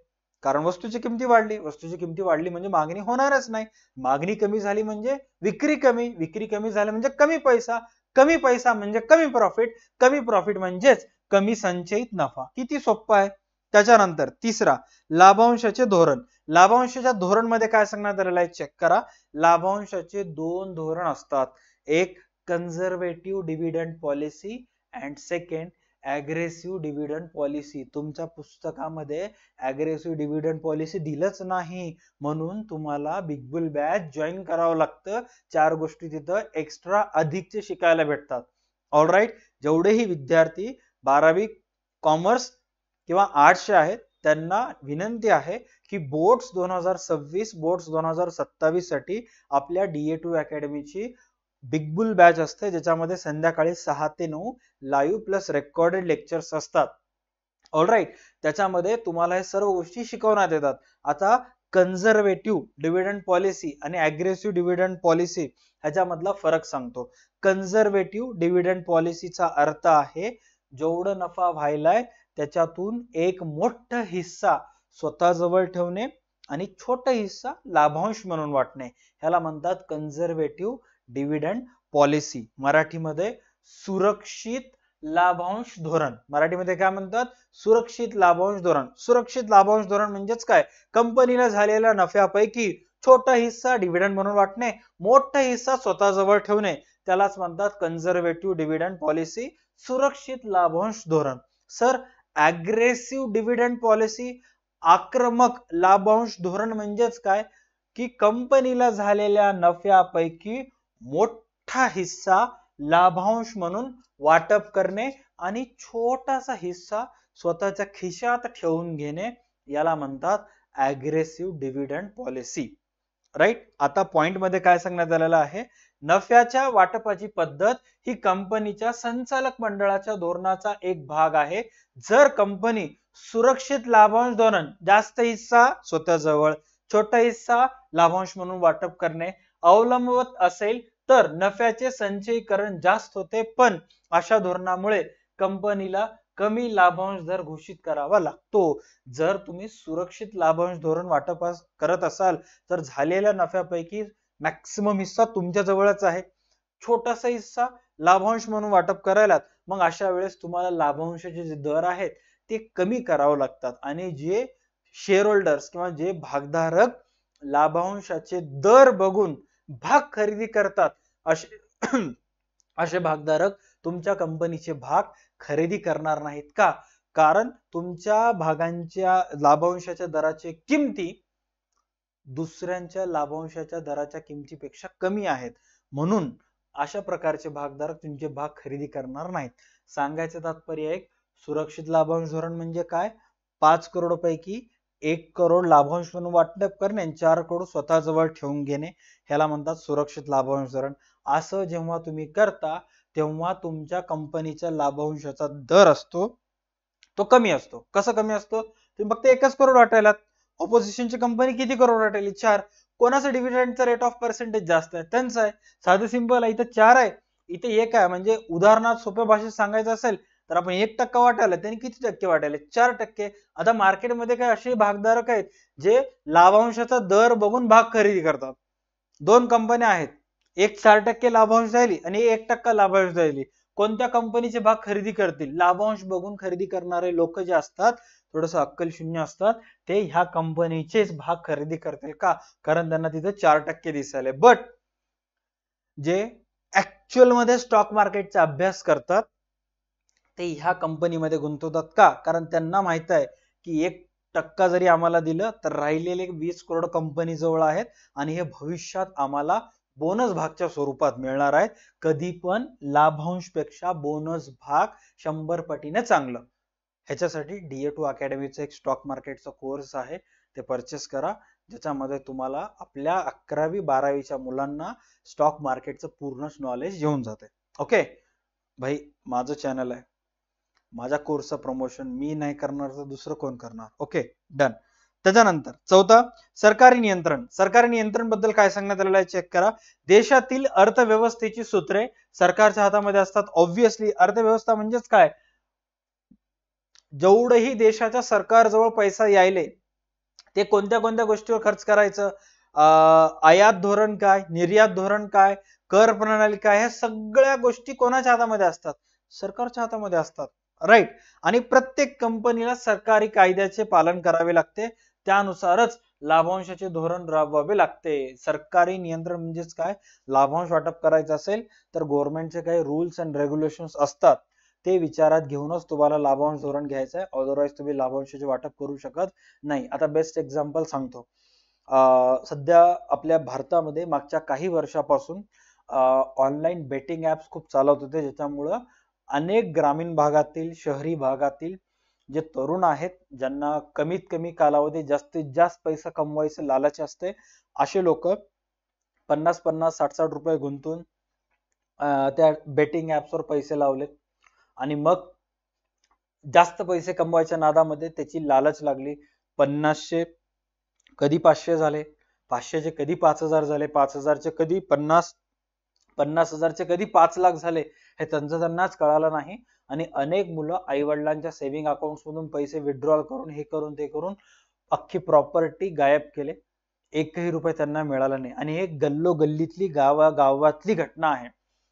कारण वस्तूची किमती वाढली. वस्तूची किमती वाढली म्हणजे मागणी होणारच नाही. मागणी कमी झाली म्हणजे विक्री कमी. विक्री कमी झाली म्हणजे कमी पैसा. कमी पैसा म्हणजे कमी प्रॉफिट. कमी प्रॉफिट म्हणजेच कमी संचयित नफा. किती सोपं आहे. त्याच्यानंतर तिसरा, लाभांशाचे धोरण. लाभांशाच्या धोरण मध्ये काय सांगण्यात आलेलं आहे? चेक करा. लाभांशाचे 2 धोरण असतात. एक conservative dividend policy and second aggressive dividend policy. तुमच्या पुस्तकामध्ये अग्रेसिव्ह डिव्हिडंड पॉलिसी दिलंच नाही, म्हणून तुम्हाला बिग बुल बॅच जॉईन करावं लागतं. 4 गोष्टी तिथं एक्स्ट्रा अधिकचे शिकायला भेटतात. ऑलराईट, जेवढेही विद्यार्थी 12वी कॉमर्स किंवा आर्ट्सचे आहेत त्यांना विनंती आहे की बोर्ड्स 2026 बोर्ड्स 2027 साठी आपल्या DA2 अकॅडमीची बिग बुल बॅच असते, ज्याच्यामध्ये संध्याकाळी 6 ते 9 लाईव्ह प्लस रेकॉर्डेड लेक्चर्स असतात. ऑलराईट, त्याच्यामध्ये तुम्हाला हे सर्व गोष्टी शिकवण्यात येतात. आता कन्झर्वेटिव्ह डिव्हिडंड पॉलिसी आणि अग्रेसिव्ह डिव्हिडंड पॉलिसी ह्याच्यामधला फरक सांगतो. कन्झर्वेटिव्ह डिव्हिडंड पॉलिसीचा अर्थ आहे जेवढं नफा व्हायलाय त्याच्यातून एक मोठा हिस्सा स्वतःजवळ ठेवणे आणि छोटा हिस्सा लाभांश म्हणून वाटणे. ह्याला म्हणतात कन्झर्वेटिव्ह डिव्हिडंड पॉलिसी. मराठीमध्ये सुरक्षित लाभांश धोरण. मराठीमध्ये काय म्हणतात? सुरक्षित लाभांश धोरण. सुरक्षित लाभांश धोरण म्हणजेच काय? कंपनीला झालेल्या नफ्यापैकी छोटा हिस्सा डिव्हिडंड म्हणून वाटणे, मोठा हिस्सा स्वतःजवळ ठेवणे, त्यालाच म्हणतात कन्झर्वेटिव्ह डिव्हिडंड पॉलिसी, सुरक्षित लाभांश धोरण. सर, अग्रेसिव्ह डिव्हिडंड पॉलिसी, आक्रमक लाभांश धोरण म्हणजेच काय? की कंपनीला झालेल्या नफ्यापैकी मोठा हिस्सा लाभांश म्हणून वाटप करणे आणि छोटासा हिस्सा स्वतःच्या खिशात ठेवून घेणे, याला म्हणतात अग्रेसिव्ह डिव्हिडंड पॉलिसी. राईट. आता पॉइंट मध्ये काय सांगण्यात आलेलं आहे? नफ्याच्या वाटपाची पद्धत ही कंपनीच्या संचालक मंडळाच्या धोरणाचा एक भाग आहे. जर कंपनी सुरक्षित लाभांश धोरण, जास्त हिस्सा स्वतःजवळ, छोटा हिस्सा लाभांश म्हणून वाटप करणे अवलंबवत असेल तर नफ्याचे संचयीकरण जास्त होते, पण अशा धोरणामुळे कंपनीला कमी लाभांश दर घोषित करावा लागतो. जर तुम्ही सुरक्षित लाभांश धोरण वाटप करत असाल तर झालेल्या नफ्यापैकी मॅक्सिमम हिस्सा तुमच्या जवळच आहे, छोटासा हिस्सा लाभांश म्हणून वाटप करायला, मग अशा वेळेस तुम्हाला लाभांशाचे जे दर आहेत ते कमी करावं लागतात. आणि जे शेअर होल्डर्स किंवा जे भागधारक लाभांशाचे दर बघून भाग खरेदी करतात, असे भागधारक तुमच्या कंपनीचे भाग खरेदी करणार नाहीत. का? कारण तुमच्या भागांच्या लाभांशाच्या दराची किमती दुसऱ्यांच्या लाभांशाच्या दराच्या किमतीपेक्षा कमी आहेत, म्हणून अशा प्रकारचे भागधारक तुमचे भाग खरेदी करणार नाहीत. सांगायचं तात्पर्य एक, सुरक्षित लाभांश धोरण म्हणजे काय? 5 करोड पैकी 1 करोड लाभांश म्हणून वाटप करणे आणि 4 करोड स्वतःजवळ ठेवून घेणे, ह्याला म्हणतात सुरक्षित लाभांश धोरण. असं जेव्हा तुम्ही करता तेव्हा तुमच्या कंपनीच्या लाभांशाचा दर असतो तो कमी असतो. कसं कमी असतो? तुम्ही फक्त 1 करोड वाटायलात, ऑपोजिशनची कंपनी किती करोड वाटायली? 4. कोणाचं डिव्हिडंडचा रेट ऑफ पर्सेंटेज जास्त आहे? त्यांचं आहे. साधं सिंपल आहे. इथं 4 आहे, इथे 1 आहे. म्हणजे उदाहरणार्थ सोप्या भाषेत सांगायचं असेल तर आपण 1% वाटायला, त्यांनी किती टक्के वाटायले? 4%. आता मार्केटमध्ये काय असे भागधारक आहेत जे लाभांशाचा दर बघून भाग खरेदी करतात. 2 कंपन्या आहेत, एक 4% लाभांश द्यायली आणि 1% लाभांश द्यायली. कोणत्या कंपनीचे भाग खरेदी करतील? लाभांश बघून खरेदी करणारे लोक जे असतात, थोडस अक्कल शून्य असतात, ते ह्या कंपनीचेच भाग खरेदी करतील. का? कारण त्यांना तिथे 4% दिसायले. बट जे ऍक्च्युअल मध्ये स्टॉक मार्केटचा अभ्यास करतात ते ह्या कंपनीमध्ये गुंतवतात का? कारण त्यांना माहित आहे की 1% जरी आम्हाला दिलं तर राहिलेले 20 करोड कंपनी जवळ आहेत आणि हे भविष्यात आम्हाला बोनस भागच्या स्वरूपात मिळणार आहेत. कधी पण लाभांश पेक्षा बोनस भाग 100 पटीने चांगलं. ह्याच्यासाठी DA2 अकॅडमीचं एक स्टॉक मार्केटचा कोर्स आहे, ते परचेस करा, ज्याच्यामध्ये तुम्हाला आपल्या 11वी-12वीच्या मुलांना स्टॉक मार्केटचं पूर्ण नॉलेज येऊन जाते. ओके भाई, माझं चॅनल आहे, माझ्या कोर्सचं प्रमोशन मी नाही करणार तर दुसरं कोण करणार? Okay done. त्याच्यानंतर चौथा, सरकारी नियंत्रण. सरकारी नियंत्रण बद्दल काय सांगण्यात आलेलं आहे चेक करा. देशातील अर्थव्यवस्थेची सूत्रे सरकारच्या हातामध्ये असतात. ऑब्व्हियसली अर्थव्यवस्था म्हणजेच काय? जेवढंही देशाच्या सरकारजवळ पैसा यायले ते कोणत्या कोणत्या गोष्टीवर खर्च करायचं, आयात धोरण काय, निर्यात धोरण काय, कर प्रणाली काय, ह्या सगळ्या गोष्टी कोणाच्या हातामध्ये असतात? सरकारच्या हातामध्ये असतात, राईट. आणि प्रत्येक कंपनीला सरकारी कायद्याचे पालन करावे लागते, त्यानुसारच लाभांशाचे धोरण राबवावे लागते. सरकारी नियंत्रण म्हणजेच काय? लाभांश वाटप करायचं असेल तर गव्हर्नमेंटचे काही रूल्स अँड रेग्युलेशन्स असतात, ते विचारात घेऊनच तुम्हाला लाभांश धोरण घ्यायचं आहे. अदरवाईज तुम्ही लाभांशाचे वाटप करू शकत नाही. आता बेस्ट एक्झाम्पल सांगतो. सध्या आपल्या भारतामध्ये मागच्या काही वर्षापासून ऑनलाईन बेटिंग ऍप्स खूप चालवत होते, ज्याच्यामुळं अनेक ग्रामीण भागातील, शहरी भागातील जे तरुण आहेत, ज्यांना कमीत कमी कालावधी जास्तीत जास्त पैसा कमवायचं लालच असते, असे लोक 50-50, 60-60 रुपये गुंतून त्या बेटिंग ऍप्सवर पैसे लावलेत आणि मग जास्त पैसे कमवायच्या नादामध्ये त्याची लालच लागली. 50चे कधी 500 झाले, 500चे कधी 5000 झाले, 5000चे कधी 50, 50,000चे कधी 5 लाख झाले, हे त्यांनाच कळालं नाही. आणि अनेक मुलं आई वडिलांच्या सेव्हिंग अकाउंट्स मधून पैसे विड्रॉल करून, हे करून ते करून अख्खी प्रॉपर्टी गायब केले. एकही रुपये त्यांना मिळाला नाही. आणि हे गल्लोगल्लीतली गावातली घटना आहे.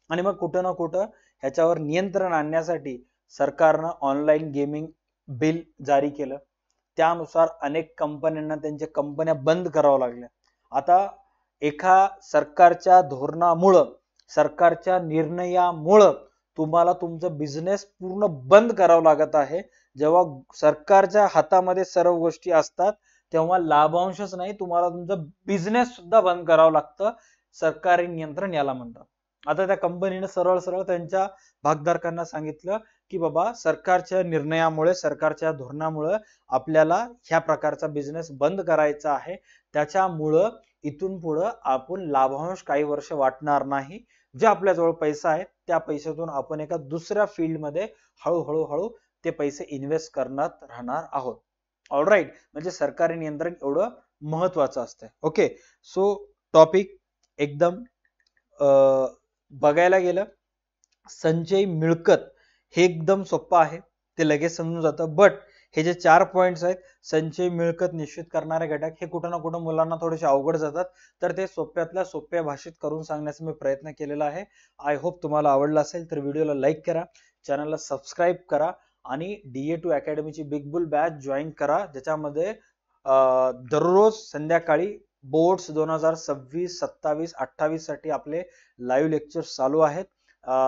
आणि मग कुठं ना कुठं ह्याच्यावर नियंत्रण आणण्यासाठी सरकारनं ऑनलाईन गेमिंग बिल जारी केलं. त्यानुसार अनेक कंपन्यांना त्यांच्या कंपन्या बंद कराव्या लागल्या. आता एका सरकारच्या धोरणामुळं, सरकारच्या निर्णयामुळं तुम्हाला तुमचं बिझनेस पूर्ण बंद करावं लागत आहे. जेव्हा सरकारच्या हातामध्ये सर्व गोष्टी असतात तेव्हा लाभांशच नाही, तुम्हाला तुमचं बिझनेस सुद्धा बंद करावं लागतं. सरकारी नियंत्रण याला म्हणतात. आता त्या कंपनीने सरळ सरळ त्यांच्या भागधारकांना सांगितलं की बाबा, सरकारच्या निर्णयामुळे, सरकारच्या धोरणामुळे आपल्याला ह्या प्रकारचा बिझनेस बंद करायचा आहे, त्याच्यामुळं इथून पुढं आपण लाभांश काही वर्ष वाटणार नाही. जे आपल्याजवळ पैसा आहे त्या पैशातून आपण एका दुसऱ्या फील्डमध्ये हळूहळू ते पैसे इन्व्हेस्ट करण्यात राहणार आहोत. ऑलराईट, म्हणजे सरकारी नियंत्रण एवढं महत्वाचं असतं. ओके, सो टॉपिक एकदम बघायला गेलं, संचय मिळकत हे एकदम सोपं आहे, ते लगेच समजून जातं. बट हे जे 4 पॉइंट्स आहेत, संचय मिळकत निश्चित करणारे घटक, हे कुठं ना कुठं मुलांना थोडेसे अवघड जातात. तर ते सोप्यातल्या सोप्या भाषेत करून सांगण्याचा मी प्रयत्न केलेला आहे. आय होप तुम्हाला आवडलं असेल. तर व्हिडिओला लाईक करा, चॅनलला सबस्क्राईब करा आणि DA2 अकॅडमीची बिग बुल बॅच जॉईन करा, ज्याच्यामध्ये दररोज संध्याकाळी बोर्ड्स 2026, 27, 28 साठी आपले लाईव्ह लेक्चर्स चालू आहेत,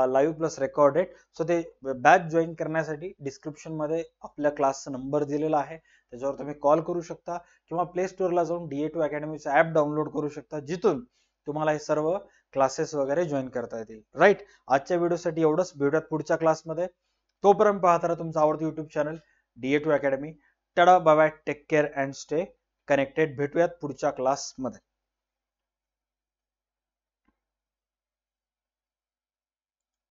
लाईव्ह प्लस रेकॉर्डेड. सो ते बॅच जॉईन करण्यासाठी डिस्क्रिप्शन मध्ये आपल्या क्लासचा नंबर दिलेला आहे, त्याच्यावर तुम्ही कॉल करू शकता किंवा प्ले स्टोअरला जाऊन DA2 अकॅडमीचा ऍप डाउनलोड करू शकता, जिथून तुम्हाला हे सर्व क्लासेस वगैरे जॉईन करता येतील. राईट, आजच्या व्हिडिओसाठी एवढंच. भेटूयात पुढच्या क्लासमध्ये. तोपर्यंत पाहत राहा तुमचं आवडतं YouTube channel DA2 academy. Tata bye bye, take care and stay connected. भेटूयात पुढच्या क्लासमध्ये.